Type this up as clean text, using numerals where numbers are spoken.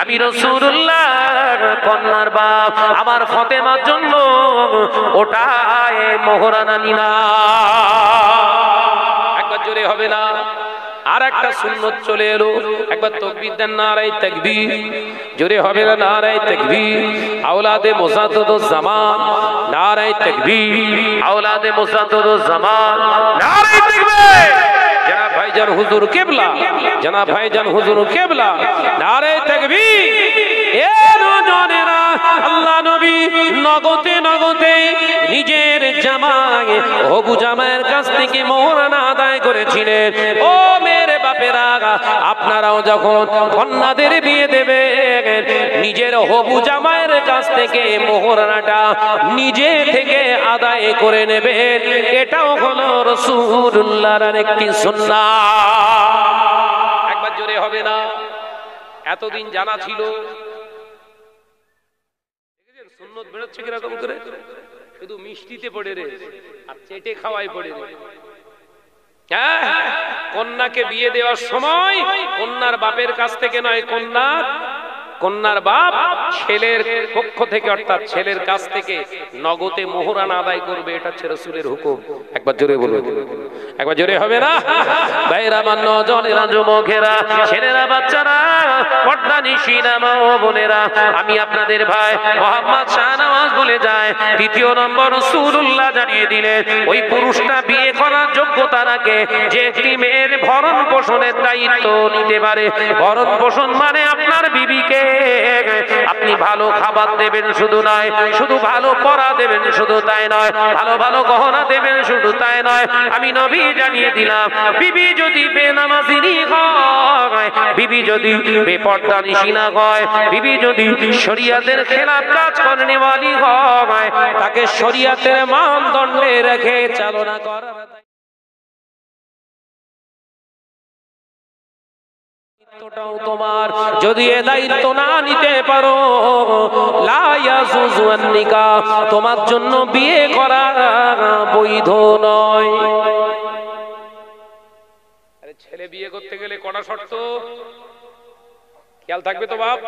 আমি রাসূলুল্লাহ কন্যার বাপ আমার ফাতেমার জন্য ওটায় মোহরানা নিনা। একবার জোরে হবে না? আর একটা সুন্নত চলে এলো, একবার তাকবীর দেন, নারায়ে তাকবীর। জোরে হবে না? নারায়ে তাকবীর। আওলাদে মুজাদ্দিদুজ জামান, নারায়ে তাকবীর। আওলাদে মুজাদ্দিদুজ জামান, নারায়ে তাকবীর। জনাব ভাইজান হুজুর কিবলা, জনাব ভাইজান হুজুর কিবলা, নারায়ে তাকবীর। এ নজনেরা, আল্লাহ নবী নগদে নগদে নিজের জামাই হবু জামাইয়ের কাছ থেকে মোহরানা আদায় করেছিলেন। ও মেরে বাপেরা, আপনারাও যখন কন্যাদের বিয়ে দেবেন নিজের হবু জামাইয়ের কাছ থেকে মোহরানাটা নিজে থেকে আদায় করে নেবেন। এটাও হলো রাসূলুল্লাহর আরেকটি সুন্নাত। একবার জোরে হবে না? এতদিন জানা ছিল, সুন্নত বেরোচ্ছে কিরকম করে, শুধু মিষ্টিতে পড়ে রে আর চেটে খাওয়াই পড়ে রে। কন্যাকে বিয়ে দেওয়ার সময় কন্যার বাপের কাছ থেকে নয়, কন্যার বাপ ছেলের পক্ষ থেকে অর্থাৎ ছেলের কাছ থেকে নগদে মোহরানা আদায় করবে। এটা হচ্ছে রাসূলের হুকুম। একবার জোরে বলুন, একবার জোরে হবে না? ভাইরা আমার, নজনেরা, যুবকেরা, ছেলেরা, বাচ্চারা, পর্দানিশীনা মা ও বোনেরা, আমি আপনাদের ভাই মোহাম্মদ শাহনওয়াজ বলে যায়। দ্বিতীয় নম্বর রাসূলুল্লাহ জানিয়ে দিলেন ওই পুরুষটা বিয়ে করার যোগ্যতা রাখে যে একটি মেয়ের ভরণ পোষণের দায়িত্ব নিতে পারে। ভরণ পোষণ মানে আপনার বিবিকে আপনি ভালো খাবার দেবেন শুধু নয়, শুধু ভালো পড়া দেবেন শুধু তাই নয়, ভালো ভালো গহনা দেবেন শুধু তাই নয়। আমি নবী জানিয়ে দিলাম, বিবি যদি বেনামাজিনী হয়, বিবি যদি বেপর্দানিশীনা হয়, বিবি যদি শরিয়াতের খেলাফ কাজ করেনেওয়ালি হয়, তাকে শরিয়াতের মানদণ্ডে রেখে চালনা করা। তোমার যদি এ দায়িত্ব না নিতে পারো, লা ইয়াজুজু আন-নিকাহ, তোমার জন্য বিয়ে করা বৈধ নয়। আরে ছেলে বিয়ে করতে গেলে কড়া শর্ত খেয়াল থাকবে তো বাপ।